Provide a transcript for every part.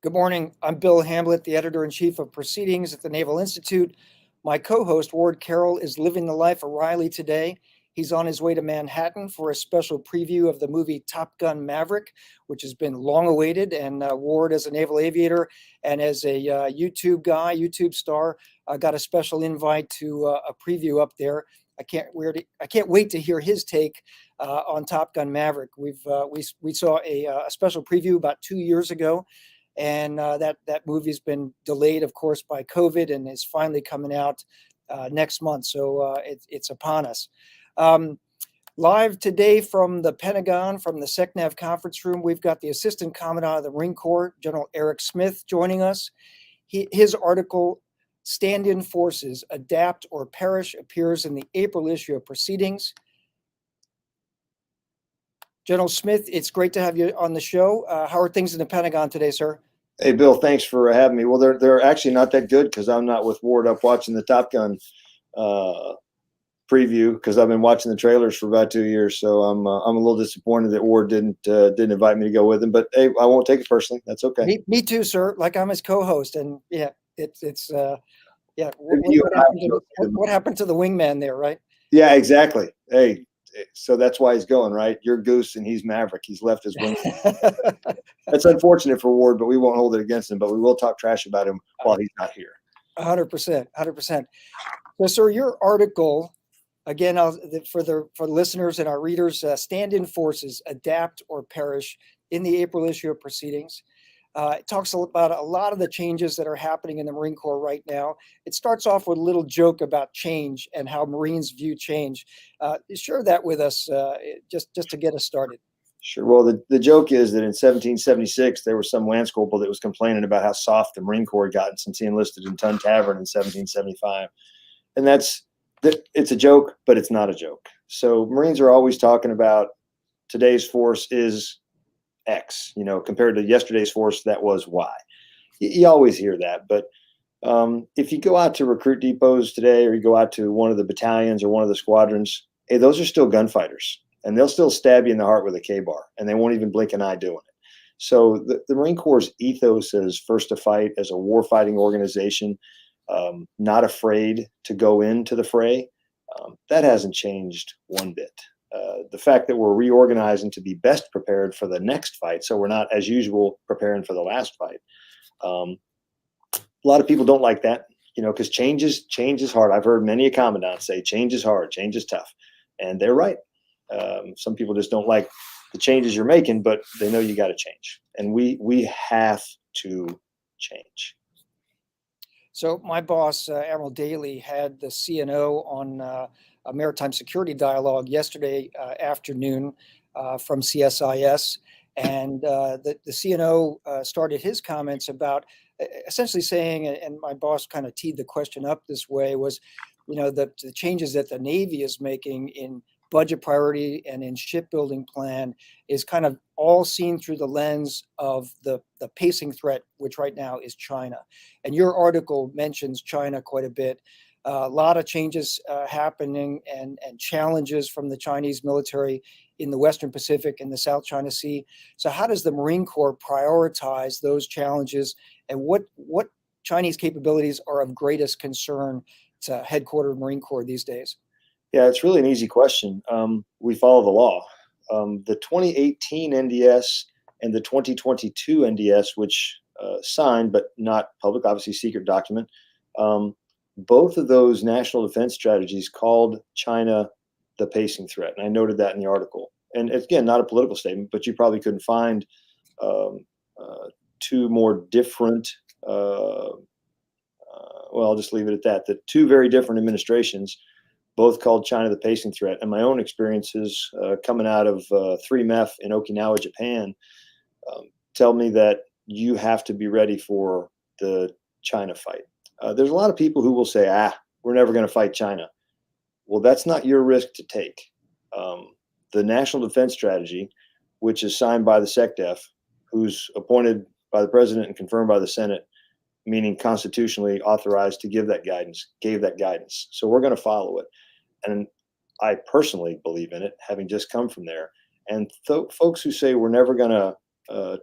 Good morning. I'm Bill Hamblett, the editor-in-chief of Proceedings at the Naval Institute. My co-host, Ward Carroll, is living the life of Riley today. He's on his way to Manhattan for a special preview of the movie Top Gun: Maverick, which has been long awaited. And Ward, as a naval aviator and as a YouTube guy, YouTube star, got a special invite to a preview up there. I can't wait to hear his take on Top Gun: Maverick. We saw a special preview about 2 years ago, and that movie's been delayed, of course, by COVID, and is finally coming out next month. So it's upon us. Live today from the Pentagon, from the SecNav conference room, we've got the Assistant Commandant of the Marine Corps, General Eric Smith, joining us. His article, Stand-in Forces, Adapt or Perish, appears in the April issue of Proceedings. General Smith, it's great to have you on the show. How are things in the Pentagon today, sir? Hey, Bill, thanks for having me. Well, they're actually not that good because I'm not with Ward up watching the Top Gun preview, because I've been watching the trailers for about 2 years. So I'm a little disappointed that Ward didn't invite me to go with him. But hey, I won't take it personally. That's okay. Me too, sir. Like, I'm his co-host, and yeah, it's yeah. What happened to the wingman there, right? Yeah, exactly. Hey, so that's why he's going, right? You're Goose and he's Maverick. He's left his wing. That's unfortunate for Ward, but we won't hold it against him. But we will talk trash about him while he's not here. 100%, 100%. So, sir, your article, again, for the listeners and our readers, Stand-in Forces, Adapt or Perish, in the April issue of Proceedings. It talks about a lot of the changes that are happening in the Marine Corps right now. It starts off with a little joke about change and how Marines view change. Share that with us, just to get us started. Sure. Well, the joke is that in 1776, there was some Lance Corporal that was complaining about how soft the Marine Corps had gotten since he enlisted in Tun Tavern in 1775. And it's a joke, but it's not a joke. So Marines are always talking about today's force is X, compared to yesterday's force, that was Y. You always hear that. But if you go out to recruit depots today, or you go out to one of the battalions or one of the squadrons, hey, those are still gunfighters, and they'll still stab you in the heart with a K-bar, and they won't even blink an eye doing it. So the Marine Corps' ethos is first to fight, as a war-fighting organization, not afraid to go into the fray. That hasn't changed one bit. The fact that we're reorganizing to be best prepared for the next fight, so we're not, as usual, preparing for the last fight. A lot of people don't like that, because change is hard. I've heard many a commandant say change is hard, change is tough, and they're right. Some people just don't like the changes you're making, but they know you got to change, and we have to change. So my boss, Admiral Daly, had the CNO on a maritime security dialogue yesterday afternoon from CSIS, and the CNO started his comments about essentially saying, and my boss kind of teed the question up this way, was, the changes that the Navy is making in budget priority and in shipbuilding plan is kind of all seen through the lens of the pacing threat, which right now is China. And your article mentions China quite a bit. A lot of changes happening and challenges from the Chinese military in the Western Pacific and the South China Sea. So how does the Marine Corps prioritize those challenges, and what Chinese capabilities are of greatest concern to headquartered Marine Corps these days? Yeah, it's really an easy question. We follow the law. The 2018 NDS and the 2022 NDS, which signed but not public, obviously secret document, both of those national defense strategies called China the pacing threat. And I noted that in the article. And again, not a political statement, but you probably couldn't find two more different, well, I'll just leave it at that. The two very different administrations both called China the pacing threat. And my own experiences coming out of 3MEF in Okinawa, Japan, tell me that you have to be ready for the China fight. There's a lot of people who will say, we're never going to fight China. Well, that's not your risk to take. The National Defense Strategy, which is signed by the SecDef, who's appointed by the president and confirmed by the Senate, meaning constitutionally authorized to give that guidance, gave that guidance. So we're going to follow it. And I personally believe in it, having just come from there. And folks who say we're never going to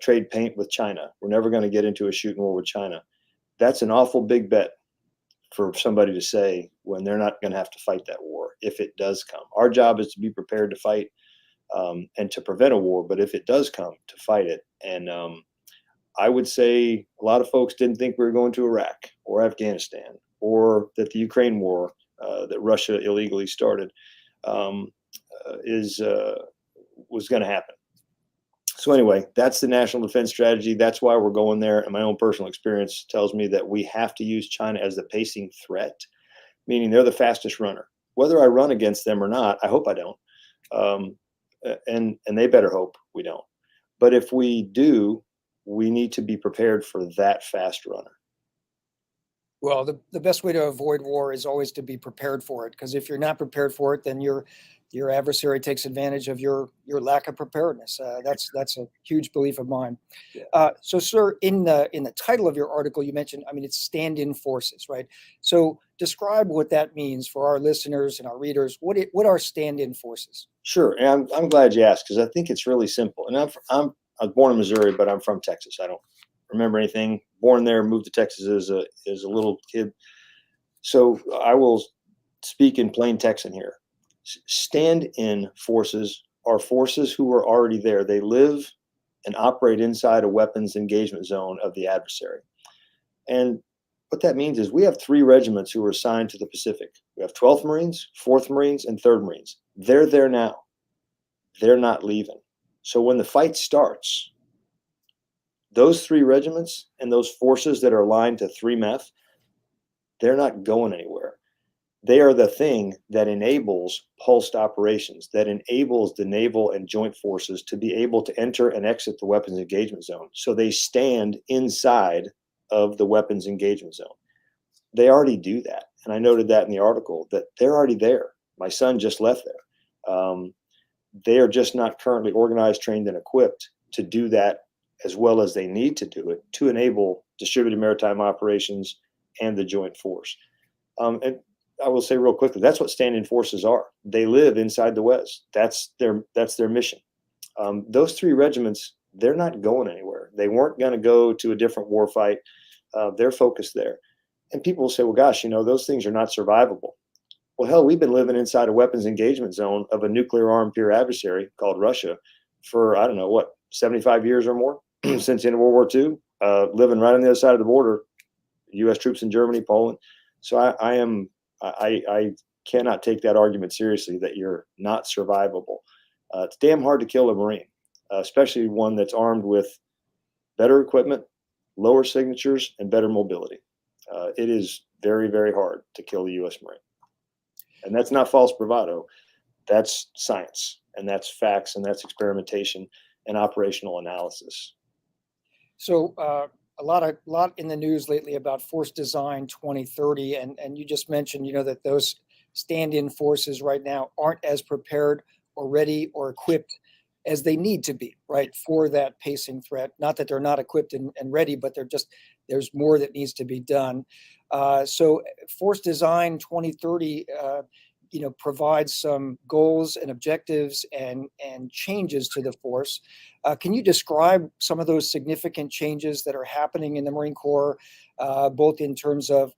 trade paint with China. We're never going to get into a shooting war with China. That's an awful big bet for somebody to say when they're not going to have to fight that war if it does come. Our job is to be prepared to fight and to prevent a war, but if it does come, to fight it. And I would say a lot of folks didn't think we were going to Iraq or Afghanistan or that the Ukraine war that Russia illegally started was going to happen. So anyway, that's the national defense strategy. That's why we're going there. And my own personal experience tells me that we have to use China as the pacing threat, meaning they're the fastest runner. Whether I run against them or not, I hope I don't. And they better hope we don't. But if we do, we need to be prepared for that fast runner. Well, the best way to avoid war is always to be prepared for it, because if you're not prepared for it, then your adversary takes advantage of your lack of preparedness. That's a huge belief of mine. Yeah. So, sir, in the title of your article, you mentioned, I mean, it's stand-in forces, right? So, describe what that means for our listeners and our readers. What are stand-in forces? Sure, and I'm glad you asked, because I think it's really simple. And I was born in Missouri, but I'm from Texas. I don't remember anything. Born there, moved to Texas as a little kid. So I will speak in plain Texan here. Stand-in forces are forces who are already there. They live and operate inside a weapons engagement zone of the adversary. And what that means is we have 3 regiments who are assigned to the Pacific. We have 12th Marines, 4th Marines, and 3rd Marines. They're there now. They're not leaving. So when the fight starts, those 3 regiments and those forces that are aligned to 3MEF, they're not going anywhere. They are the thing that enables pulsed operations, that enables the naval and joint forces to be able to enter and exit the weapons engagement zone. So they stand inside of the weapons engagement zone. They already do that. And I noted that in the article, that they're already there. My son just left there. They are just not currently organized, trained, and equipped to do that as well as they need to do it to enable distributed maritime operations and the joint force. And I will say real quickly, that's what stand-in forces are. They live inside the WES. That's their mission. Those 3 regiments, they're not going anywhere. They weren't going to go to a different war fight. They're focused there. And people will say, well, gosh, those things are not survivable. Well, hell, we've been living inside a weapons engagement zone of a nuclear armed peer adversary called Russia for, I don't know, 75 years or more since the end of World War II, living right on the other side of the border, U.S. troops in Germany, Poland. So I cannot take that argument seriously that you're not survivable. It's damn hard to kill a Marine, especially one that's armed with better equipment, lower signatures, and better mobility. It is very, very hard to kill the U.S. Marine. And that's not false bravado. That's science, and that's facts, and that's experimentation and operational analysis. So a lot in the news lately about Force Design 2030, and you just mentioned, that those stand-in forces right now aren't as prepared or ready or equipped as they need to be, right, for that pacing threat. Not that they're not equipped and ready, but there's more that needs to be done. So Force Design 2030, provides some goals and objectives and changes to the force. Can you describe some of those significant changes that are happening in the Marine Corps, both in terms of,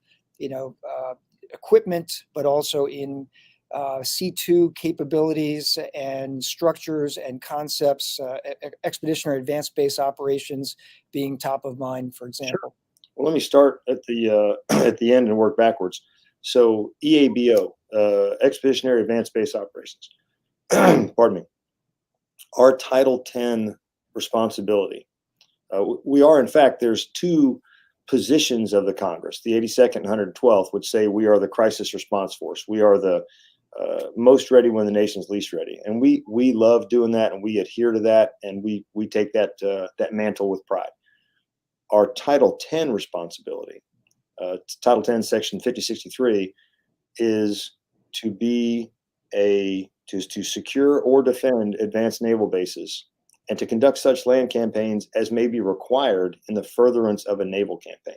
equipment, but also in C2 capabilities and structures and concepts, expeditionary advanced base operations being top of mind, for example? Sure. Well, let me start at the at the end and work backwards. So EABO, Expeditionary Advanced Base Operations, pardon me, our Title 10 responsibility. We are, in fact, there's 2 positions of the Congress, the 82nd and 112th, which say we are the crisis response force. We are the most ready when the nation's least ready. And we love doing that, and we adhere to that, and we take that mantle with pride. Our Title 10 responsibility, Title 10, Section 5063, is to secure or defend advanced naval bases and to conduct such land campaigns as may be required in the furtherance of a naval campaign.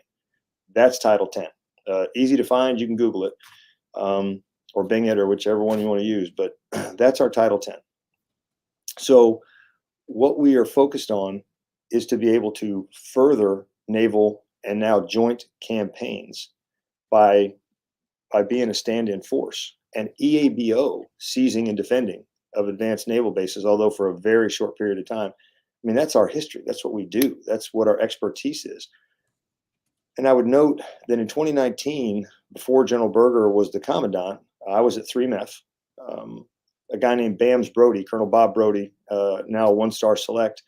That's Title 10. Easy to find. You can Google it or Bing it or whichever one you want to use, but that's our Title 10. So what we are focused on is to be able to further naval and now joint campaigns by being a stand-in force. And EABO, seizing and defending of advanced naval bases, although for a very short period of time. I mean, that's our history. That's what we do. That's what our expertise is. And I would note that in 2019, before General Berger was the commandant, I was at 3MEF. A guy named Bams Brody, Colonel Bob Brody, now a one-star select,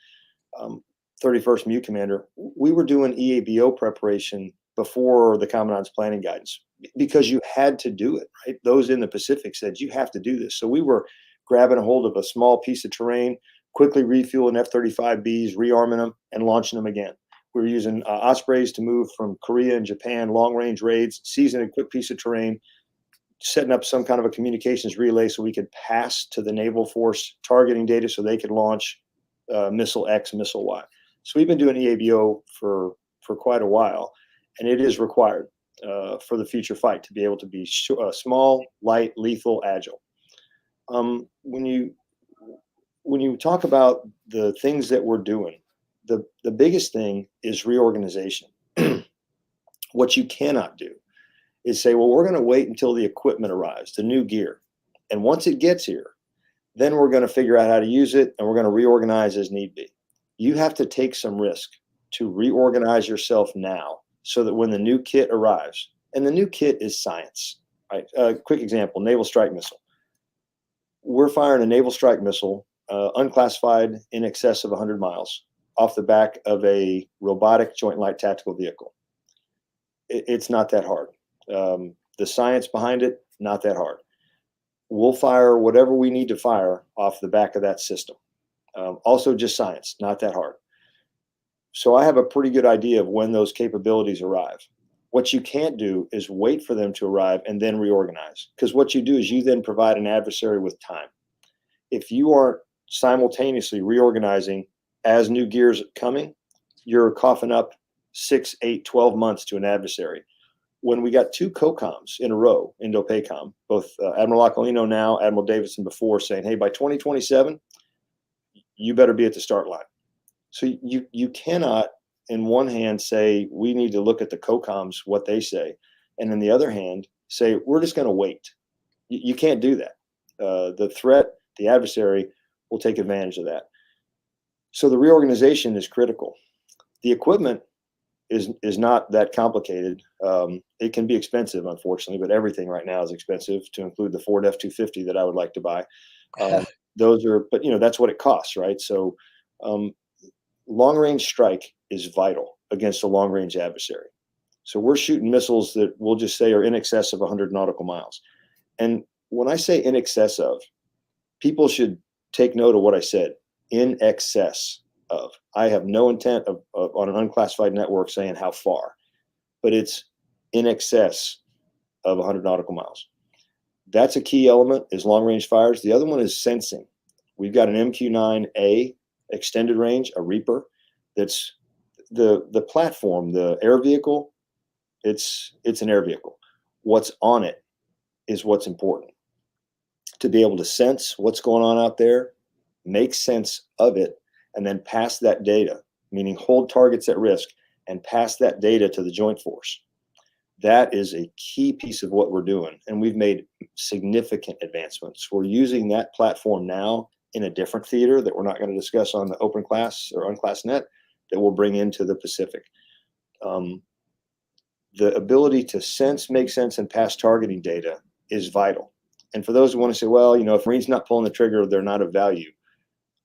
31st MU commander. We were doing EABO preparation before the commandant's planning guidance because you had to do it, right? Those in the Pacific said you have to do this. So we were grabbing a hold of a small piece of terrain, quickly refueling F-35Bs, rearming them, and launching them again. We were using Ospreys to move from Korea and Japan, long-range raids, seizing a quick piece of terrain, setting up some kind of a communications relay so we could pass to the naval force targeting data so they could launch missile X, missile Y. So we've been doing EABO for quite a while, and it is required for the future fight to be able to be small, light, lethal, agile. When you talk about the things that we're doing, the biggest thing is reorganization. What you cannot do is say, well, we're going to wait until the equipment arrives, the new gear. And once it gets here, then we're going to figure out how to use it, and we're going to reorganize as need be. You have to take some risk to reorganize yourself now so that when the new kit arrives, and the new kit is science, right? Quick example, naval strike missile. We're firing a naval strike missile, unclassified, in excess of 100 miles, off the back of a robotic joint light tactical vehicle. It's not that hard. The science behind it, not that hard. We'll fire whatever we need to fire off the back of that system. Also just science, not that hard. So I have a pretty good idea of when those capabilities arrive. What you can't do is wait for them to arrive and then reorganize, because what you do is you then provide an adversary with time. If you aren't simultaneously reorganizing as new gears coming, you're coughing up 6, 8, 12 months to an adversary. When we got two COCOMs in a row, Indo-PACOM, both Admiral Aquilino now, Admiral Davidson before, saying, hey, by 2027, you better be at the start line. So you cannot, in one hand, say, we need to look at the COCOMs, what they say, and in the other hand, say, we're just going to wait. You can't do that. The threat, the adversary, will take advantage of that. So the reorganization is critical. The equipment is not that complicated. It can be expensive, unfortunately, but everything right now is expensive, to include the Ford F-250 that I would like to buy. Those are, but that's what it costs, right? So long-range strike is vital against a long-range adversary. So we're shooting missiles that we'll just say are in excess of 100 nautical miles. And when I say in excess of, people should take note of what I said, in excess of. I have no intent of on an unclassified network saying how far, but it's in excess of 100 nautical miles. That's a key element, is long-range fires. The other one is sensing. We've got an MQ-9A extended range, a Reaper. That's the platform, the air vehicle. It's an air vehicle. What's on it is what's important. To be able to sense what's going on out there, make sense of it, and then pass that data, meaning hold targets at risk and pass that data to the joint force. That is a key piece of what we're doing. And we've made significant advancements. We're using that platform now in a different theater that we're not going to discuss on the open class or unclass net, that we'll bring into the Pacific. The ability to sense, make sense, and pass targeting data is vital. And for those who want to say, well, if Marine's not pulling the trigger, they're not of value,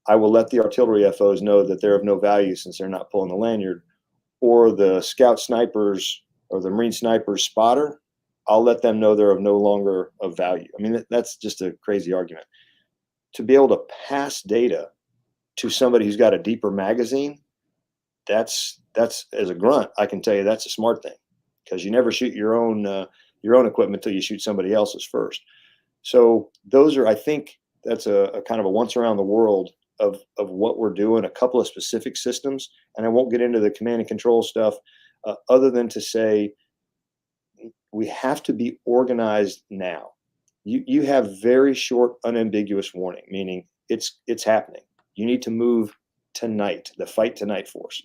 I will let the artillery FOs know that they're of no value since they're not pulling the lanyard. Or the scout snipers or the Marine sniper spotter, I'll let them know they're no longer of value. I mean, that's just a crazy argument. To be able to pass data to somebody who's got a deeper magazine, that's as a grunt, I can tell you that's a smart thing, because you never shoot your own equipment until you shoot somebody else's first. So those are, I think that's a kind of a once around the world of what we're doing, a couple of specific systems. And I won't get into the command and control stuff other than to say we have to be organized now. You have very short, unambiguous warning, meaning it's happening. You need to move tonight, the fight tonight force.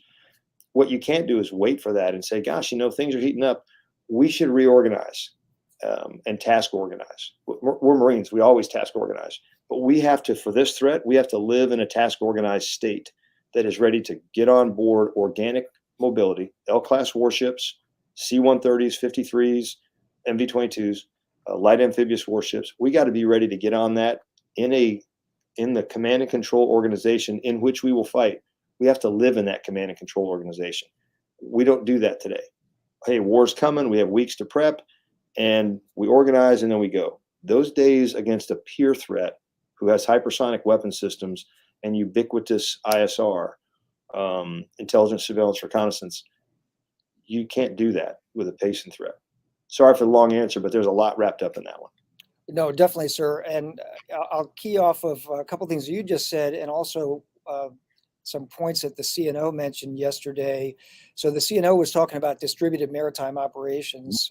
What you can't do is wait for that and say, gosh, things are heating up. We should reorganize and task organize. We're Marines. We always task organize. But we have to, for this threat, we have to live in a task organized state that is ready to get on board organic mobility, L-class warships, C-130s, 53s, MV-22s, light amphibious warships. We got to be ready to get on that in the command and control organization in which we will fight. We have to live in that command and control organization. We don't do that today. Hey, war's coming. We have weeks to prep, and we organize, and then we go. Those days against a peer threat who has hypersonic weapon systems and ubiquitous ISR, intelligence, surveillance, reconnaissance, you can't do that with a patient threat. Sorry for the long answer, but there's a lot wrapped up in that one. No, definitely, sir. And I'll key off of a couple of things you just said, and also some points that the CNO mentioned yesterday. So the CNO was talking about distributed maritime operations,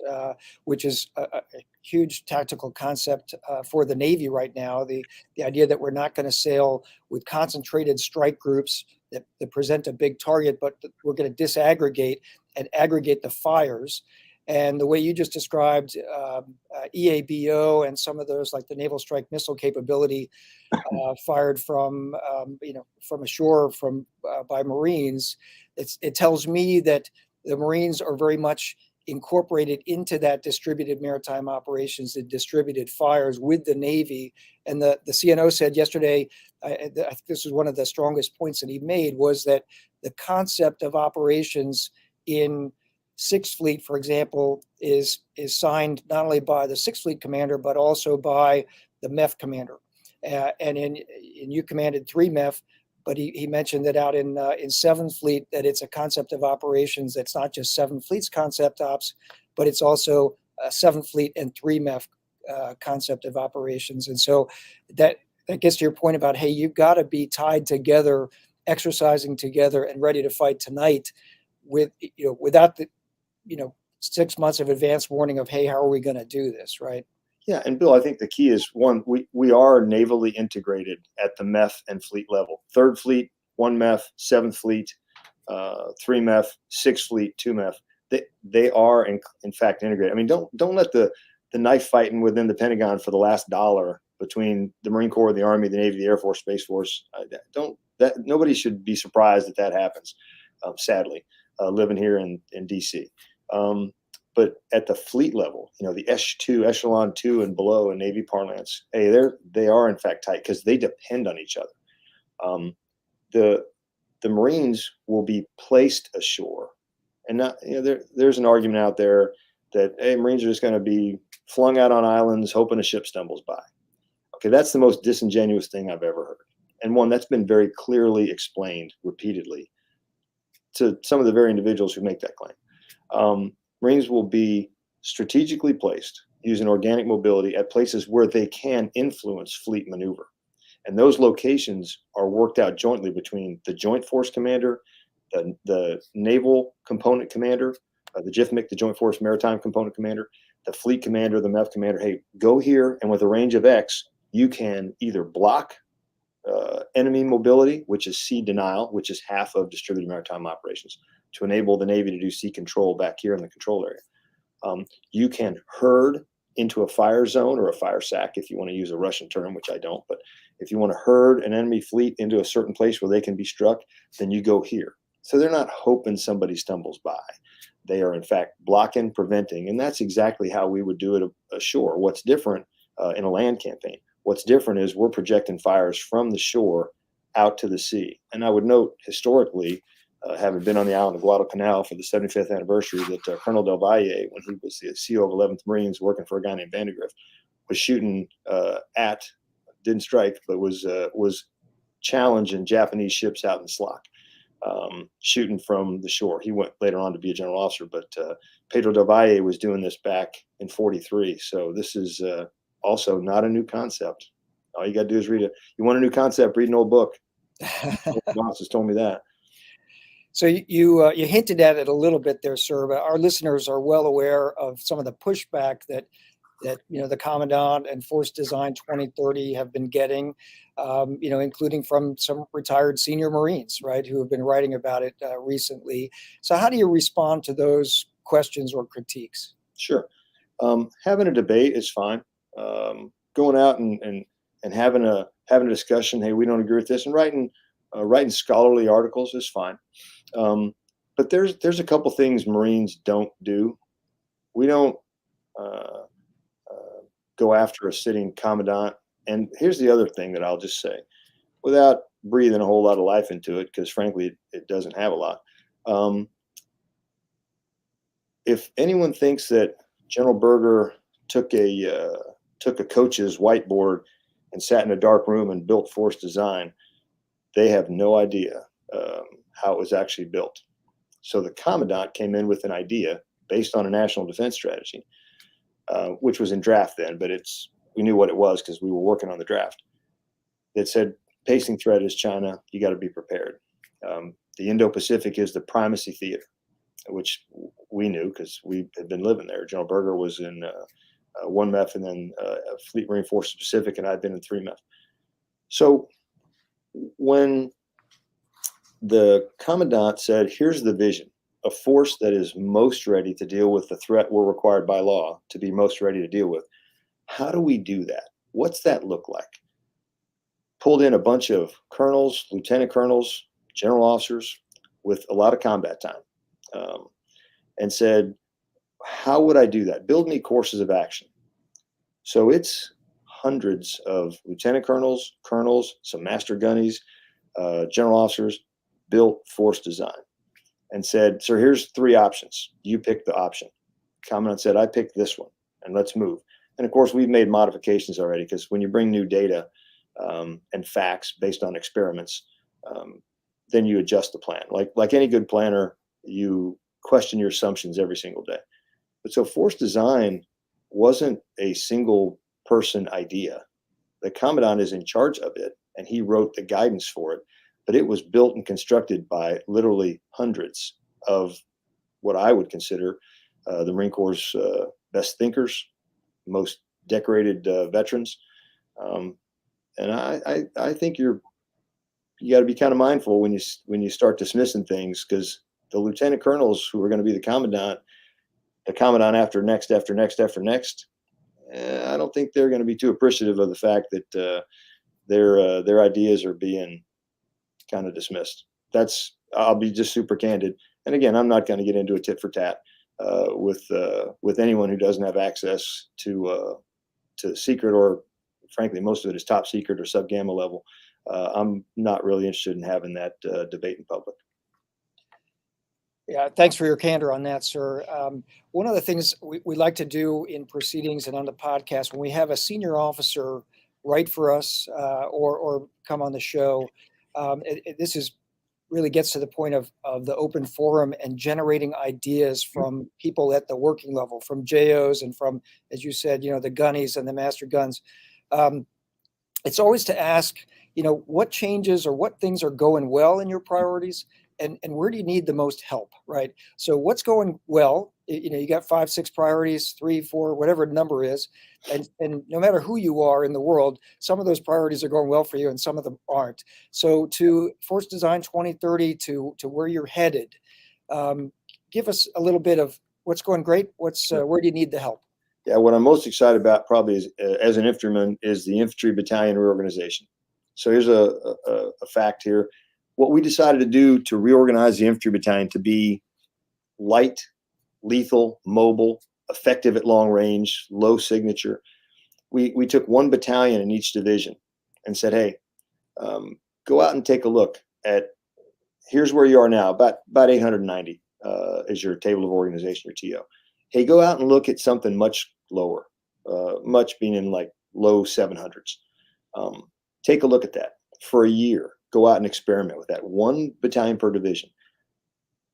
which is a huge tactical concept for the Navy right now. The idea that we're not going to sail with concentrated strike groups that present a big target, but we're going to disaggregate and aggregate the fires. And the way you just described EABO and some of those, like the Naval Strike Missile capability, fired from from ashore by Marines, it tells me that the Marines are very much incorporated into that distributed maritime operations, the distributed fires with the Navy. And the CNO said yesterday, I think this was one of the strongest points that he made, was that the concept of operations in Sixth Fleet, for example, is signed not only by the Sixth Fleet commander, but also by the MEF commander. And you commanded 3 MEF, but he mentioned that out in 7th Fleet, that it's a concept of operations that's not just 7th Fleet's concept ops, but it's also 7th Fleet and 3 MEF concept of operations. And so that gets to your point about, hey, you've got to be tied together, exercising together, and ready to fight tonight without the 6 months of advance warning of, hey, how are we going to do this, right? Yeah, and Bill, I think the key is, one, we are navally integrated at the MEF and fleet level. 3rd Fleet, 1 MEF, 7th Fleet, 3 MEF, 6th Fleet, 2 MEF. They are in fact integrated. I mean, don't let the knife fighting within the Pentagon for the last dollar between the Marine Corps, the Army, the Navy, the Air Force, Space Force. Nobody should be surprised that happens. Sadly, living here in DC. But at the fleet level, the Echelon 2 and below in Navy parlance, hey, they are in fact tight because they depend on each other. The Marines will be placed ashore, and not there's an argument out there that, hey, Marines are just going to be flung out on islands hoping a ship stumbles by. Okay, that's the most disingenuous thing I've ever heard, and one that's been very clearly explained repeatedly to some of the very individuals who make that claim. Marines will be strategically placed using organic mobility at places where they can influence fleet maneuver. And those locations are worked out jointly between the Joint Force Commander, the Naval Component Commander, the JFMC, the Joint Force Maritime Component Commander, the Fleet Commander, the MEF Commander. Hey, go here, and with a range of X, you can either block enemy mobility, which is sea denial, which is half of distributed maritime operations, to enable the Navy to do sea control back here in the control area. You can herd into a fire zone or a fire sack, if you want to use a Russian term, which I don't, but if you want to herd an enemy fleet into a certain place where they can be struck, then you go here. So they're not hoping somebody stumbles by. They are in fact blocking, preventing, and that's exactly how we would do it ashore. What's different in a land campaign? What's different is we're projecting fires from the shore out to the sea. And I would note, historically, having been on the island of Guadalcanal for the 75th anniversary, that Colonel Del Valle, when he was the CO of 11th Marines working for a guy named Vandegrift, was shooting didn't strike, but was challenging Japanese ships out in the Slock, shooting from the shore. He went later on to be a general officer, but Pedro Del Valle was doing this back in 43. So this is also not a new concept. All you got to do is read it. You want a new concept, read an old book. The boss has told me that. So you hinted at it a little bit there, sir, but our listeners are well aware of some of the pushback that the Commandant and Force Design 2030 have been getting. including from some retired senior Marines, right, who have been writing about it recently. So how do you respond to those questions or critiques? Sure. Having a debate is fine. Going out and having a discussion, hey, we don't agree with this, and writing scholarly articles is fine. But there's a couple things Marines don't do. We don't uh, go after a sitting commandant. And here's the other thing that I'll just say, without breathing a whole lot of life into it, because frankly, it doesn't have a lot. If anyone thinks that General Berger took a coach's whiteboard and sat in a dark room and built force design, they have no idea how it was actually built. So the commandant came in with an idea based on a national defense strategy, which was in draft then, but we knew what it was because we were working on the draft. That said, pacing threat is China. You got to be prepared. The Indo-Pacific is the primacy theater, which we knew because we had been living there. General Berger was in 1 MEF and then Fleet Marine Force Pacific, and I'd been in 3 MEF. So when the commandant said, here's the vision, a force that is most ready to deal with the threat we're required by law to be most ready to deal with, how do we do that? What's that look like? Pulled in a bunch of colonels, lieutenant colonels, general officers with a lot of combat time, and said, how would I do that? Build me courses of action. So it's hundreds of lieutenant colonels, some master gunnies, general officers built force design and said, so here's 3 options. You pick the option. Commandant said, I picked this one, and let's move. And of course, we've made modifications already, because when you bring new data and facts based on experiments, then you adjust the plan. Like any good planner, you question your assumptions every single day. But so force design wasn't a single person idea. The commandant is in charge of it, and he wrote the guidance for it, but it was built and constructed by literally hundreds of what I would consider the Marine Corps' best thinkers, most decorated veterans. And I think you got to be kind of mindful when you start dismissing things, because the lieutenant colonels who are going to be the commandant after next, I don't think they're going to be too appreciative of the fact that their ideas are being kind of dismissed. I'll be just super candid. And again, I'm not going to get into a tit for tat with anyone who doesn't have access to secret, or frankly, most of it is top secret or sub gamma level. I'm not really interested in having that debate in public. Yeah, thanks for your candor on that, sir. One of the things we like to do in proceedings and on the podcast, when we have a senior officer write for us or come on the show, this is really gets to the point of the open forum and generating ideas from people at the working level, from JOs and from, as you said, the gunnies and the master guns. It's always to ask, what changes or what things are going well in your priorities, and where do you need the most help, right? So what's going well? You got 5, 6 priorities, 3, 4, whatever the number is, and no matter who you are in the world, some of those priorities are going well for you and some of them aren't. So to Force Design 2030, to where you're headed, give us a little bit of what's going great, where do you need the help? Yeah, what I'm most excited about probably is, as an infantryman, is the infantry battalion reorganization. So here's a fact here. What we decided to do to reorganize the infantry battalion to be light, lethal, mobile, effective at long range, low signature. We took 1 battalion in each division and said, hey, go out and take a look at, here's where you are now, about 890 is your table of organization, your TO. Hey, go out and look at something much lower, much being in like low 700s. Take a look at that for a year. Go out and experiment with that, 1 battalion per division.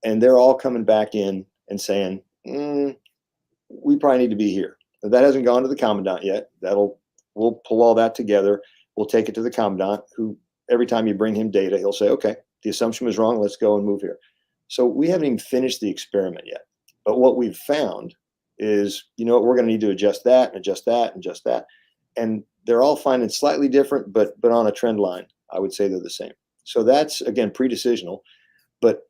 And they're all coming back in and saying, we probably need to be here. That hasn't gone to the commandant yet. We'll pull all that together. We'll take it to the commandant, who every time you bring him data, he'll say, okay, the assumption was wrong. Let's go and move here. So we haven't even finished the experiment yet. But what we've found is, we're going to need to adjust that and adjust that and adjust that. and they're all finding slightly different, but on a trend line, I would say they're the same. So that's again pre-decisional, but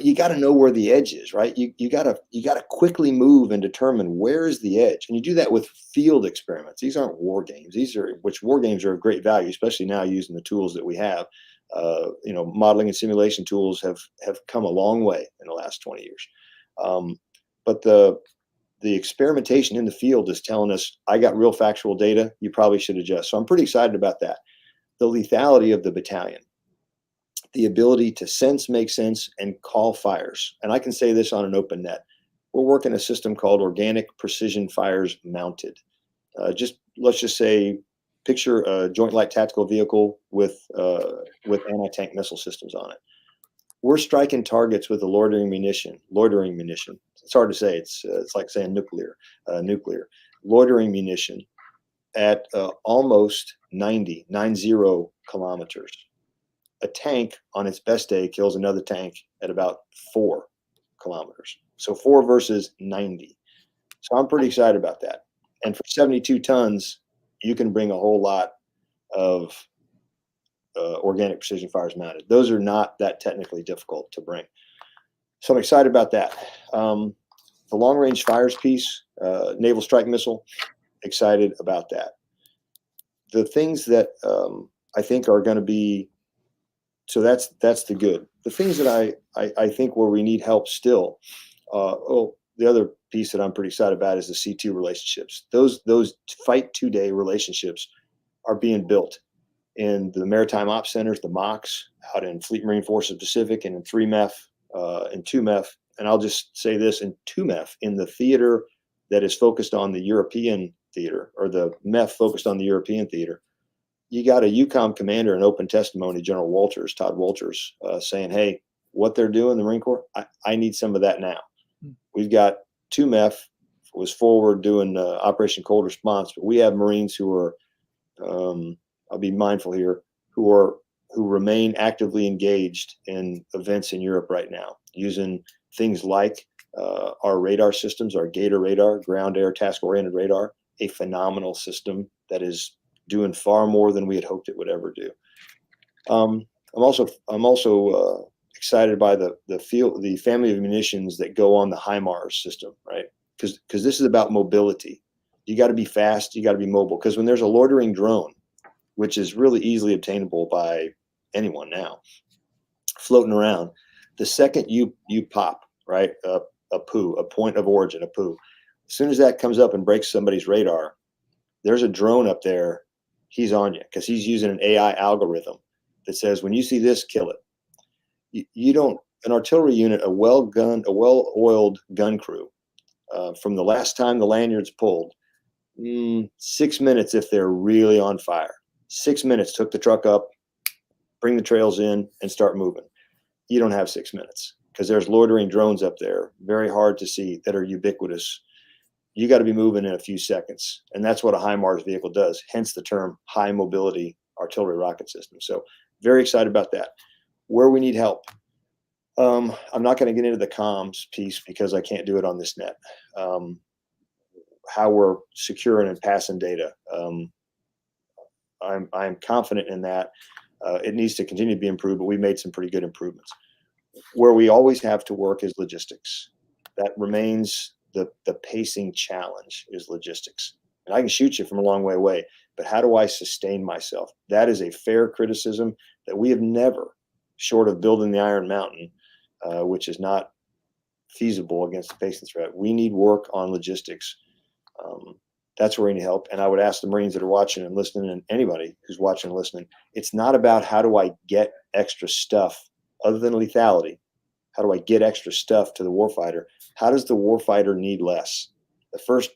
you got to know where the edge is, right? You got to quickly move and determine where is the edge, and you do that with field experiments. These aren't war games. Which war games are of great value, especially now using the tools that we have. Modeling and simulation tools have come a long way in the last 20 years. But the experimentation in the field is telling us, I got real factual data. You probably should adjust. So I'm pretty excited about that. The lethality of the battalion, the ability to sense, make sense, and call fires. And I can say this on an open net. We're working a system called organic precision fires mounted. Let's just say, picture a joint light tactical vehicle with anti-tank missile systems on it. We're striking targets with a loitering munition. It's hard to say. It's like saying nuclear. Loitering munition at almost 90 kilometers. A tank on its best day kills another tank at about 4 kilometers. So 4 versus 90. So I'm pretty excited about that. And for 72 tons, you can bring a whole lot of organic precision fires mounted. Those are not that technically difficult to bring. So I'm excited about that. The long range fires piece, naval strike missile, excited about that. The things that I think are going to be, so that's the good. The things that I think where we need help still, the other piece that I'm pretty excited about is the C2 relationships. Those fight 2-day relationships are being built in the maritime ops centers, the MOCs, out in Fleet Marine Forces Pacific, and in 3MEF, and 2MEF. And I'll just say this, in 2MEF, in the theater that is focused on the European theater, or the MEF focused on the European theater, you got a EUCOM commander in open testimony, General Walters, Todd Walters, saying, hey, what they're doing, the Marine Corps, I need some of that now. We've got 2MEF was forward doing Operation Cold Response, but we have Marines who are, I'll be mindful here, who remain actively engaged in events in Europe right now, using things like our radar systems, our Gator radar, ground air task oriented radar, a phenomenal system that is doing far more than we had hoped it would ever do. I'm also excited by the family of munitions that go on the HIMARS system, right? Because this is about mobility. You got to be fast, you got to be mobile. Because when there's a loitering drone, which is really easily obtainable by anyone now, floating around, the second you pop, right, a poo, a point of origin, a poo, as soon as that comes up and breaks somebody's radar, there's a drone up there, he's on you, because he's using an AI algorithm that says, when you see this, kill it. You don't, an artillery unit, a well-oiled gun crew, from the last time the lanyard's pulled, 6 minutes if they're really on fire. 6 minutes, took the truck up, bring the trails in, and start moving. You don't have 6 minutes, because there's loitering drones up there, very hard to see, that are ubiquitous. You got to be moving in a few seconds. And that's what a HIMARS vehicle does, hence the term high mobility artillery rocket system. So very excited about that. Where we need help, I'm not going to get into the comms piece because I can't do it on this net. How we're securing and passing data. I'm confident in that. It needs to continue to be improved, but we made some pretty good improvements. Where we always have to work is logistics. That remains the pacing challenge, is logistics. And I can shoot you from a long way away, but how do I sustain myself? That is a fair criticism that we have never, short of building the Iron Mountain, which is not feasible against the pacing threat. We need work on logistics. That's where we need help. And I would ask the Marines that are watching and listening, and anybody who's watching and listening, it's not about how do I get extra stuff other than lethality. How do I get extra stuff to the warfighter? How does the warfighter need less? The first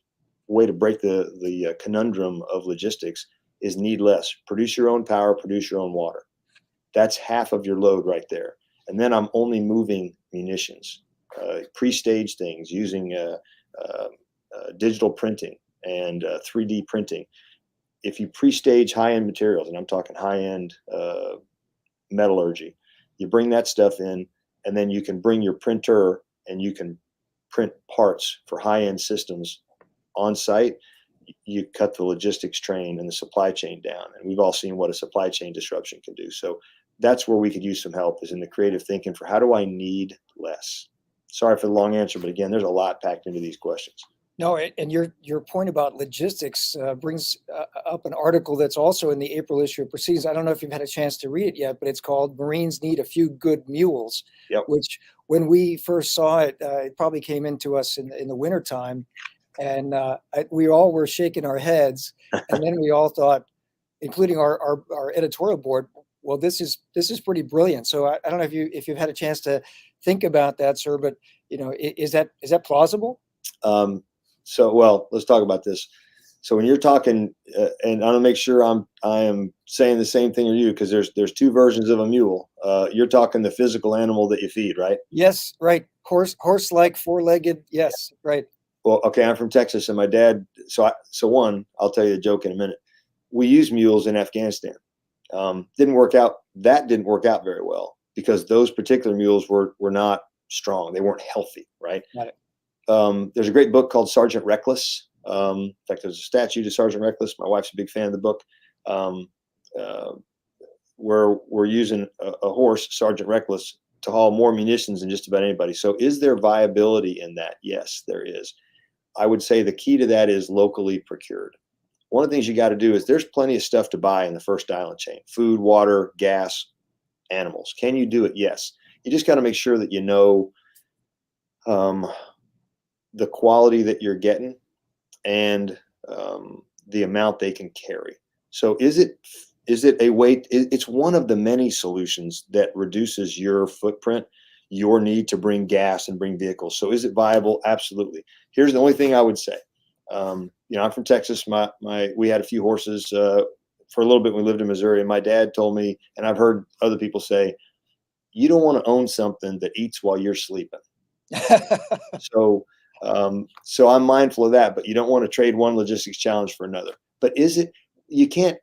way to break the conundrum of logistics is need less. Produce your own power, produce your own water. That's half of your load right there. And then I'm only moving munitions, pre-stage things using digital printing and 3D printing. If you pre-stage high-end materials, and I'm talking high-end metallurgy, you bring that stuff in, and then you can bring your printer and you can print parts for high-end systems on site. you cut the logistics train and the supply chain down. And we've all seen what a supply chain disruption can do. So that's where we could use some help, is in the creative thinking for how do I need less? Sorry for the long answer, but again, there's a lot packed into these questions. No, and your point about logistics brings up an article that's also in the April issue of Proceedings. I don't know if you've had a chance to read it yet, but it's called "Marines Need a Few Good Mules," Yep. which when we first saw it, it probably came into us in the wintertime, and we all were shaking our heads, and then we all thought, including our editorial board, well, this is pretty brilliant. So I don't know if you've had a chance to think about that, sir, but is that plausible? So, well, let's talk about this. So when you're talking, and I want to make sure I am saying the same thing as you, because there's two versions of a mule. You're talking the physical animal that you feed, right? Yes, right. Horse-like, four-legged. Yes, right. Well, okay, I'm from Texas, and my dad. So one, I'll tell you a joke in a minute. We used mules in Afghanistan. Didn't work out. That didn't work out very well because those particular mules were not strong. They weren't healthy, right? Got it. There's a great book called Sergeant Reckless. In fact, there's a statue to Sergeant Reckless. My wife's a big fan of the book. Where we're using a horse, Sergeant Reckless, to haul more munitions than just about anybody. So is there viability in that? Yes, there is. I would say the key to that is locally procured. One of the things you got to do is there's plenty of stuff to buy in the first island chain: food, water, gas, animals. Can you do it? Yes. You just got to make sure that you know the quality that you're getting and the amount they can carry. So is it a way? It's one of the many solutions that reduces your footprint, your need to bring gas and bring vehicles. So is it viable? Absolutely. Here's the only thing I would say. I'm from Texas. We had a few horses for a little bit. We lived in Missouri, and my dad told me, and I've heard other people say, you don't want to own something that eats while you're sleeping. So I'm mindful of that, but you don't want to trade one logistics challenge for another. But you can't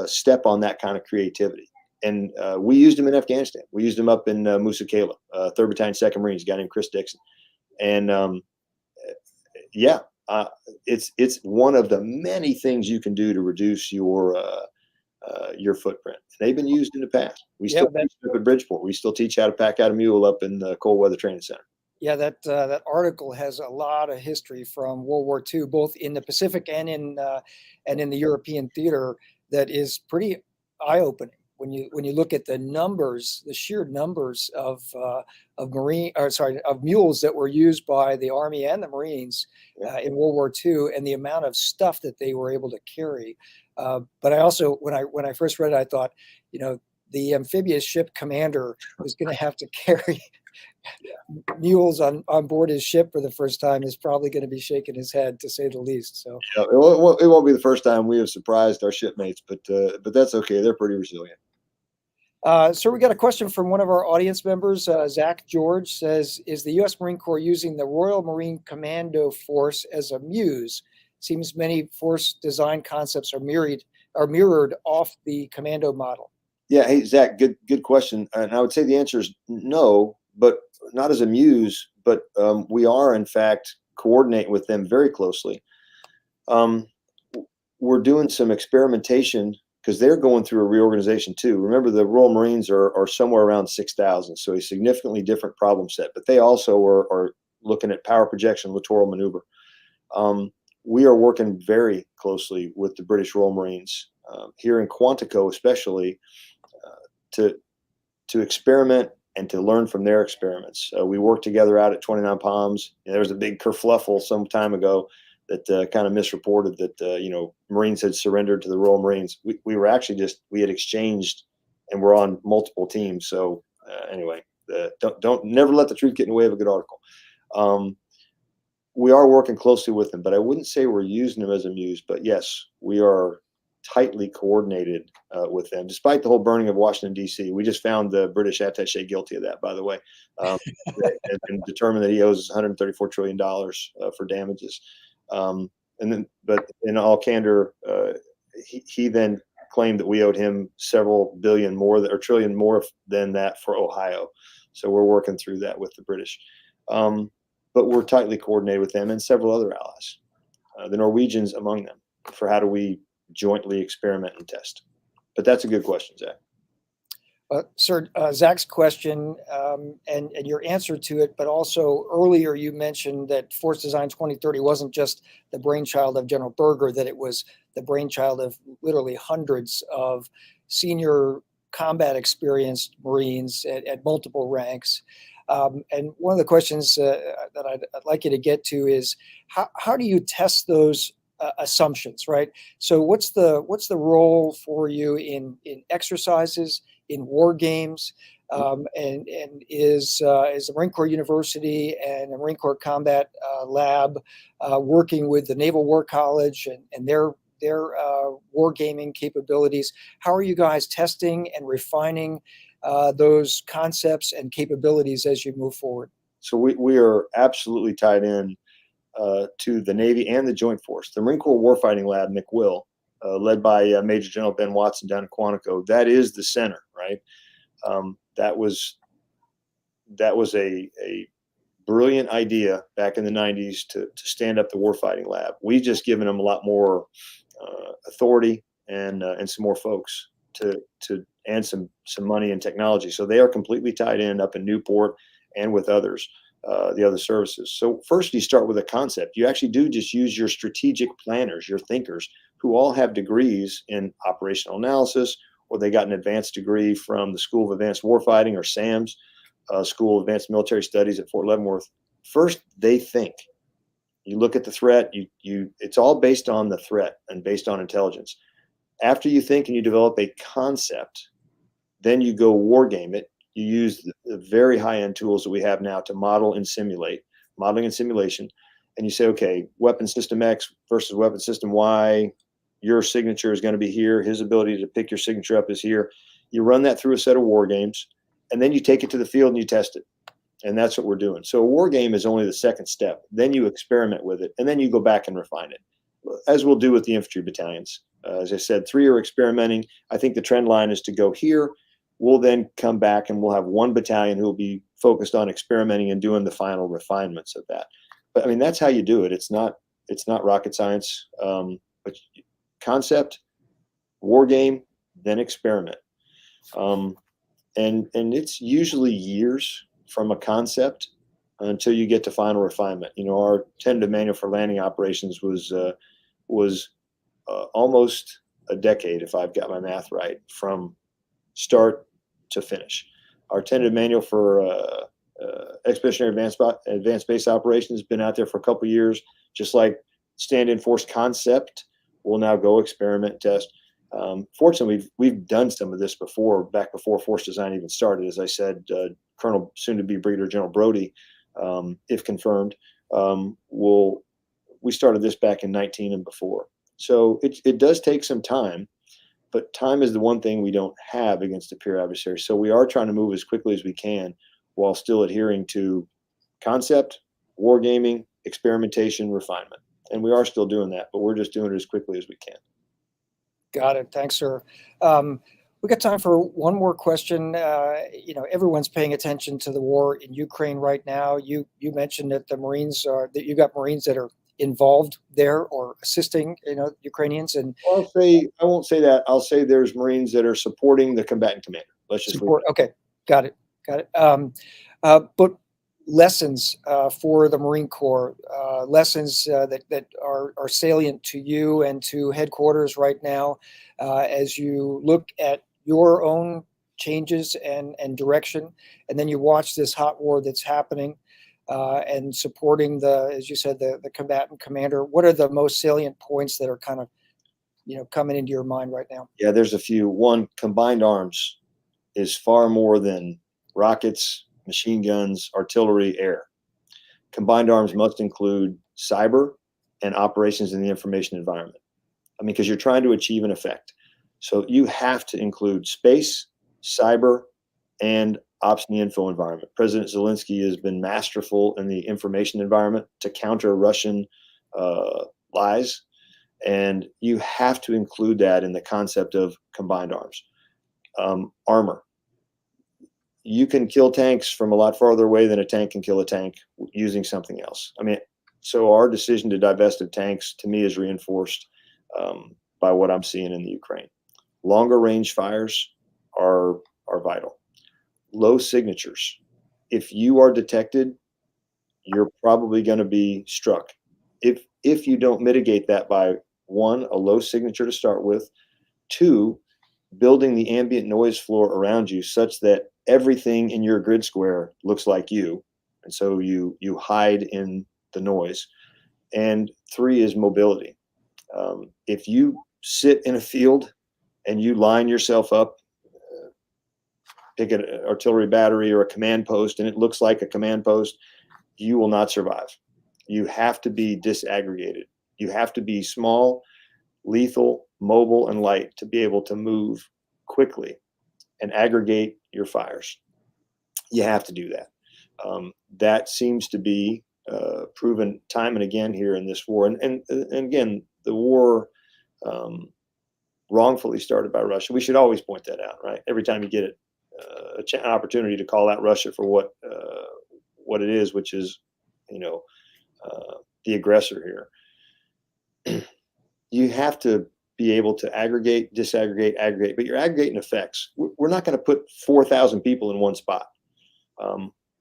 step on that kind of creativity. And we used them in Afghanistan. We used them up in Musa Kala, 3rd Battalion, 2nd Marines, a guy named Chris Dixon. And it's one of the many things you can do to reduce your footprint. And they've been used in the past. We still teach up at Bridgeport. We still teach how to pack out a mule up in the Cold Weather Training Center. Yeah, that article has a lot of history from World War II, both in the Pacific and in the European theater, that is pretty eye-opening when you look at the sheer numbers of mules that were used by the Army and the Marines in World War II, and the amount of stuff that they were able to carry. But I also, when I first read it, I thought, the amphibious ship commander was going to have to carry mules on board his ship for the first time is probably going to be shaking his head, to say the least. So it won't be the first time we have surprised our shipmates, but that's okay. They're pretty resilient. So we got a question from one of our audience members. Zach George says, is the U.S. Marine Corps using the Royal Marine Commando Force as a muse? Seems many force design concepts are mirrored off the commando model. Yeah. Hey, Zach, good question. And I would say the answer is no, but not as a muse, but we are in fact coordinating with them very closely. We're doing some experimentation because they're going through a reorganization too. Remember, the Royal Marines are somewhere around 6,000, so a significantly different problem set, but they also are looking at power projection, littoral maneuver. We are working very closely with the British Royal Marines here in Quantico, especially to experiment and to learn from their experiments. We worked together out at 29 Palms. There was a big kerfluffle some time ago that kind of misreported that Marines had surrendered to the Royal Marines. We were actually we had exchanged, and we're on multiple teams. So anyway, don't never let the truth get in the way of a good article. We are working closely with them, but I wouldn't say we're using them as a muse. But yes, we are tightly coordinated with them, despite the whole burning of Washington, D.C. We just found the British attaché guilty of that, by the way, and determined that he owes $134 trillion for damages. But in all candor, he then claimed that we owed him several billion more, or trillion more than that for Ohio. So we're working through that with the British. But we're tightly coordinated with them and several other allies. the Norwegians among them, for how do we jointly experiment and test. But that's a good question, Zach. Sir, Zach's question and your answer to it, but also earlier you mentioned that Force Design 2030 wasn't just the brainchild of General Berger, that it was the brainchild of literally hundreds of senior combat experienced Marines at multiple ranks. And one of the questions that I'd like you to get to is how do you test those assumptions, right? So what's the role for you in exercises, in war games, and is the Marine Corps University and the Marine Corps Combat Lab working with the Naval War College and their war gaming capabilities? How are you guys testing and refining those concepts and capabilities as you move forward? So we are absolutely tied in to the Navy and the Joint Force. The Marine Corps Warfighting Lab, McWill, led by Major General Ben Watson down in Quantico, that is the center, right? That was a brilliant idea back in the 90s to stand up the Warfighting Lab. We've just given them a lot more authority and some more folks and some money and technology. So they are completely tied in up in Newport and with others, the other services. So first you start with a concept. You actually do just use your strategic planners, your thinkers, who all have degrees in operational analysis, or they got an advanced degree from the School of Advanced Warfighting, or SAMS, School of Advanced Military Studies at Fort Leavenworth. First, they think. You look at the threat. It's all based on the threat and based on intelligence. After you think and you develop a concept, then you go war game it. You use the very high-end tools that we have now to model and simulate, modeling and simulation. And you say, okay, weapon system X versus weapon system Y, your signature is going to be here. His ability to pick your signature up is here. You run that through a set of war games, and then you take it to the field and you test it. And that's what we're doing. So a war game is only the second step. Then you experiment with it, and then you go back and refine it, as we'll do with the infantry battalions. As I said, 3 are experimenting. I think the trend line is to go here. We'll then come back and we'll have 1 battalion who will be focused on experimenting and doing the final refinements of that. But I mean, that's how you do it. It's not rocket science. But concept, war game, then experiment. And it's usually years from a concept until you get to final refinement. You know, our tentative manual for landing operations was almost a decade, if I've got my math right, from start to finish. Our tentative manual for expeditionary advanced base operations has been out there for a couple of years, just like stand-in force concept. We'll now go experiment, test. Fortunately, we've done some of this before, back before Force Design even started. As I said, Colonel, soon-to-be Brigadier General Brody, if confirmed, we started this back in 19 and before. So it does take some time, but time is the one thing we don't have against a peer adversary. So we are trying to move as quickly as we can while still adhering to concept, wargaming, experimentation, refinement. And we are still doing that, but we're just doing it as quickly as we can. Got it. Thanks, sir. We got time for one more question. Everyone's paying attention to the war in Ukraine right now. You mentioned that that you got Marines that are involved there or assisting, Ukrainians. And I won't say that. I'll say there's Marines that are supporting the combatant commander. Let's just support. Okay, got it. But lessons for the Marine Corps, lessons that are salient to you and to headquarters right now, as you look at your own changes and direction, and then you watch this hot war that's happening, and supporting as you said, the combatant commander. What are the most salient points that are kind of, coming into your mind right now? Yeah, there's a few. One, combined arms is far more than rockets, machine guns, artillery, air. Combined arms must include cyber and operations in the information environment. I mean, because you're trying to achieve an effect. So you have to include space, cyber, and ops in the info environment. President Zelensky has been masterful in the information environment to counter Russian lies. And you have to include that in the concept of combined arms. Armor. You can kill tanks from a lot farther away than a tank can kill a tank using something else. I mean, So our decision to divest of tanks, to me, is reinforced by what I'm seeing in the Ukraine. Longer range fires are vital. Low signatures. If you are detected, you're probably going to be struck. If you don't mitigate that by, one, a low signature to start with, two, building the ambient noise floor around you such that everything in your grid square looks like you, and so you hide in the noise, and three is mobility. If you sit in a field and you line yourself up, pick an artillery battery or a command post, and it looks like a command post, you will not survive. You have to be disaggregated. You have to be small, lethal, mobile, and light to be able to move quickly and aggregate your fires. You have to do that. That seems to be proven time and again here in this war. And again, the war wrongfully started by Russia. We should always point that out, right? Every time you get it, an opportunity to call out Russia for what it is, which is, the aggressor here. You have to be able to aggregate, disaggregate, aggregate, but you're aggregating effects. We're not going to put 4,000 people in one spot.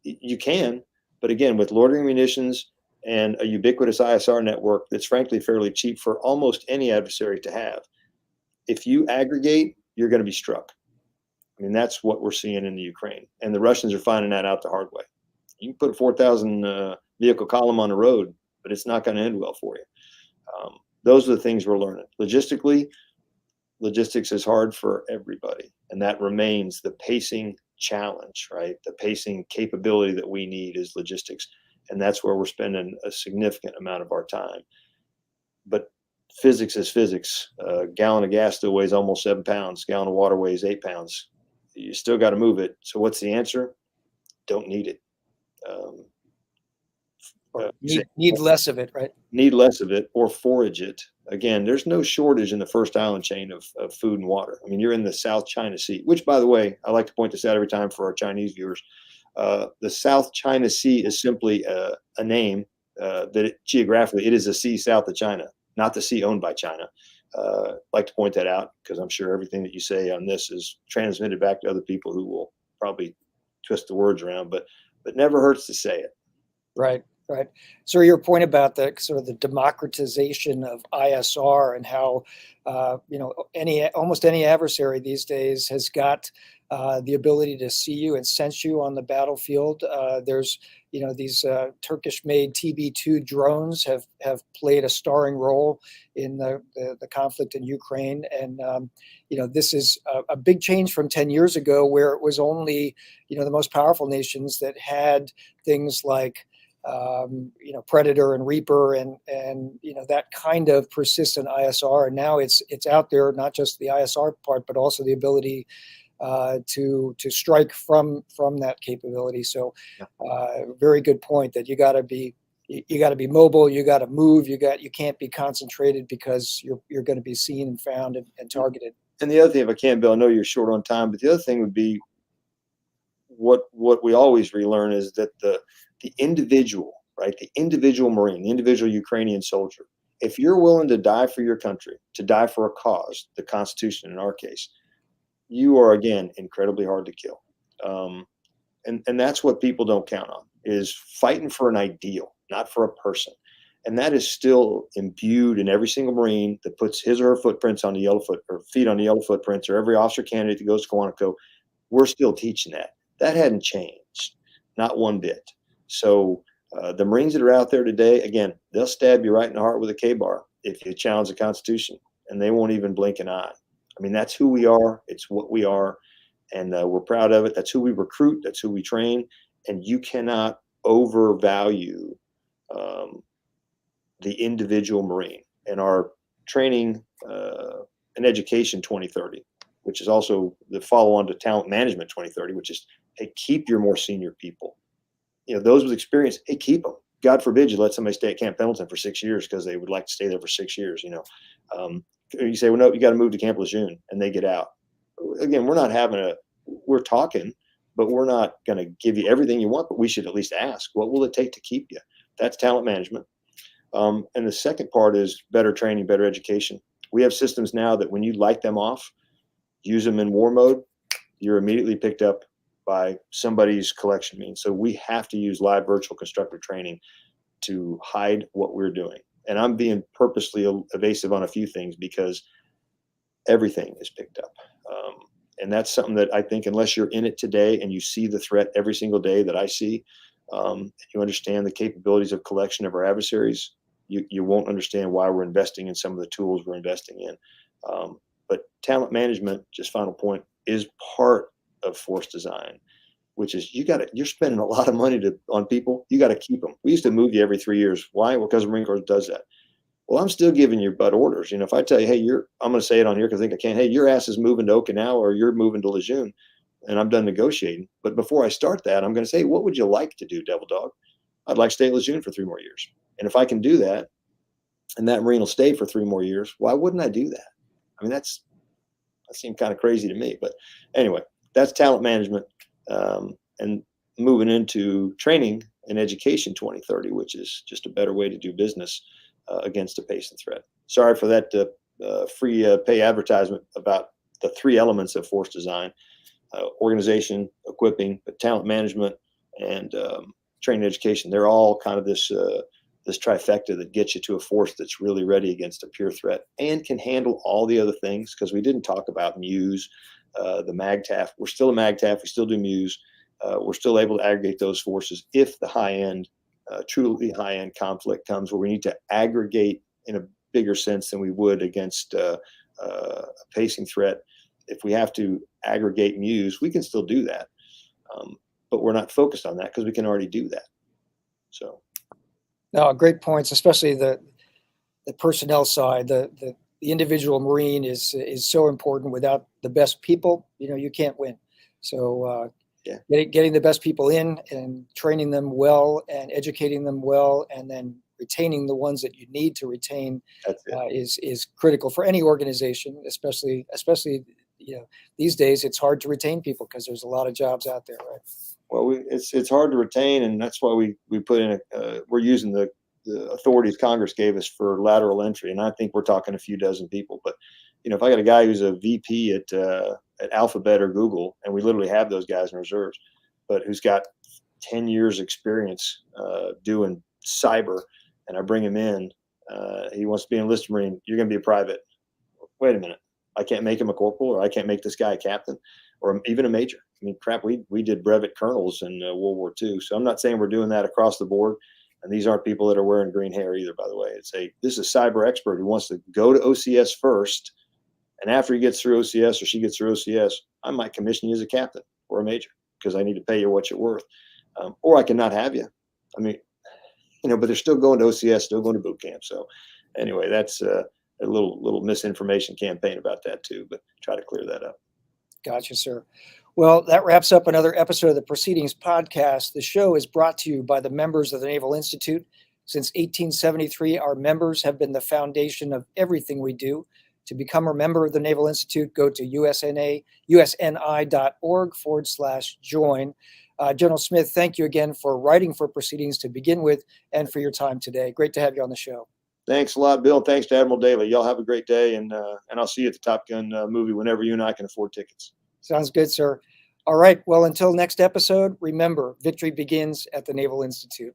You can, but again, with loitering munitions and a ubiquitous ISR network that's frankly fairly cheap for almost any adversary to have, if you aggregate, you're going to be struck. I mean, that's what we're seeing in the Ukraine, and the Russians are finding that out the hard way. You can put a 4,000 vehicle column on the road, but it's not going to end well for you. Those are the things we're learning. Logistics is hard for everybody, and that remains the pacing challenge, right? The pacing capability that we need is logistics, and that's where we're spending a significant amount of our time. But physics is physics. A gallon of gas still weighs almost 7 pounds. A gallon of water weighs 8 pounds. You still got to move it. So what's the answer? Don't need it. Need less of it, right? Need less of it, or forage it. Again, there's no shortage in the first island chain of food and water. I mean, you're in the South China Sea, which, by the way, I like to point this out every time for our Chinese viewers. The South China Sea is simply a name geographically, it is a sea south of China, not the sea owned by China. Like to point that out because I'm sure everything that you say on this is transmitted back to other people who will probably twist the words around, but never hurts to say it. Right. Right. So your point about the sort of the democratization of ISR and how, almost any adversary these days has got the ability to see you and sense you on the battlefield. There's, these Turkish-made TB2 drones have played a starring role in the conflict in Ukraine. And, this is a big change from 10 years ago, where it was only, the most powerful nations that had things like Predator and Reaper and that kind of persistent ISR. And now it's out there, not just the ISR part, but also the ability to strike from that capability. So very good point that you got to be mobile, you got to move, you can't be concentrated because you're going to be seen and found and targeted. And the other thing, if I can, Bill, I know you're short on time, but the other thing would be what we always relearn is that the individual, right? The individual Marine, the individual Ukrainian soldier, if you're willing to die for your country, to die for a cause, the Constitution in our case, you are, again, incredibly hard to kill. And that's what people don't count on, is fighting for an ideal, not for a person. And that is still imbued in every single Marine that puts his or her footprints on the yellow feet on the yellow footprints, or every officer candidate that goes to Quantico. We're still teaching that. That hadn't changed, not one bit. So the Marines that are out there today, again, they'll stab you right in the heart with a K-bar if you challenge the Constitution, and they won't even blink an eye. I mean, that's who we are. It's what we are, and we're proud of it. That's who we recruit. That's who we train, and you cannot overvalue the individual Marine. And our training and education 2030, which is also the follow-on to talent management 2030, which is, hey, keep your more senior people. Those with experience, hey, keep them. God forbid you let somebody stay at Camp Pendleton for 6 years because they would like to stay there for 6 years. You say, well, no, you got to move to Camp Lejeune, and they get out. Again, we're talking, but we're not going to give you everything you want, but we should at least ask, what will it take to keep you? That's talent management. And the second part is better training, better education. We have systems now that when you light them off, use them in war mode, you're immediately picked up by somebody's collection means. So we have to use live virtual constructor training to hide what we're doing. And I'm being purposely evasive on a few things because everything is picked up. And that's something that I think, unless you're in it today and you see the threat every single day that I see, you understand the capabilities of collection of our adversaries, you won't understand why we're investing in some of the tools we're investing in. But talent management, just final point, is part of force design, which is you're spending a lot of money on people. You got to keep them. We used to move you every 3 years. Why? Well, because the Marine Corps does that. Well, I'm still giving you butt orders. If I tell you, hey, I'm going to say it on here because I think I can. Hey, your ass is moving to Okinawa or you're moving to Lejeune, and I'm done negotiating. But before I start that, I'm going to say, what would you like to do, Devil Dog? I'd like to stay at Lejeune for 3 more years. And if I can do that, and that Marine will stay for 3 more years, why wouldn't I do that? I mean, that seemed kind of crazy to me. But anyway, that's talent management, and moving into training and education 2030, which is just a better way to do business against a patient threat. Sorry for that free pay advertisement about the 3 elements of force design: organization, equipping, but talent management, and training education. They're all kind of this trifecta that gets you to a force that's really ready against a pure threat and can handle all the other things, because we didn't talk about MUSE, the MAGTAF. We're still a MAGTAF. We still do MUSE. We're still able to aggregate those forces if the high-end, truly high-end conflict comes where we need to aggregate in a bigger sense than we would against a pacing threat. If we have to aggregate MUSE, we can still do that. But we're not focused on that because we can already do that. So. No, great points, especially the personnel side. The individual Marine is so important. Without the best people, you can't win. So getting the best people in and training them well and educating them well, and then retaining the ones that you need to retain is critical for any organization, especially these days. It's hard to retain people because there's a lot of jobs out there, right? Well, it's hard to retain, and that's why we put in we're using the authorities Congress gave us for lateral entry, and I think we're talking a few dozen people. But if I got a guy who's a VP at Alphabet or Google, and we literally have those guys in reserves, but who's got 10 years experience doing cyber, and I bring him in, he wants to be an enlisted Marine. You're going to be a private. Wait a minute, I can't make him a corporal, or I can't make this guy a captain, or even a major. I mean, crap, we did brevet colonels in World War II. So I'm not saying we're doing that across the board. And these aren't people that are wearing green hair either, by the way. This is a cyber expert who wants to go to OCS first. And after he gets through OCS or she gets through OCS, I might commission you as a captain or a major because I need to pay you what you're worth. Or I can not have you. I mean, but they're still going to OCS, still going to boot camp. So anyway, that's a little misinformation campaign about that too, but try to clear that up. Gotcha, sir. Well, that wraps up another episode of the Proceedings podcast. The show is brought to you by the members of the Naval Institute. Since 1873, our members have been the foundation of everything we do. To become a member of the Naval Institute, go to usni.org/join. General Smith, thank you again for writing for Proceedings to begin with and for your time today. Great to have you on the show. Thanks a lot, Bill. Thanks to Admiral Daly. Y'all have a great day, and I'll see you at the Top Gun movie whenever you and I can afford tickets. Sounds good, sir. All right. Well, until next episode, remember, victory begins at the Naval Institute.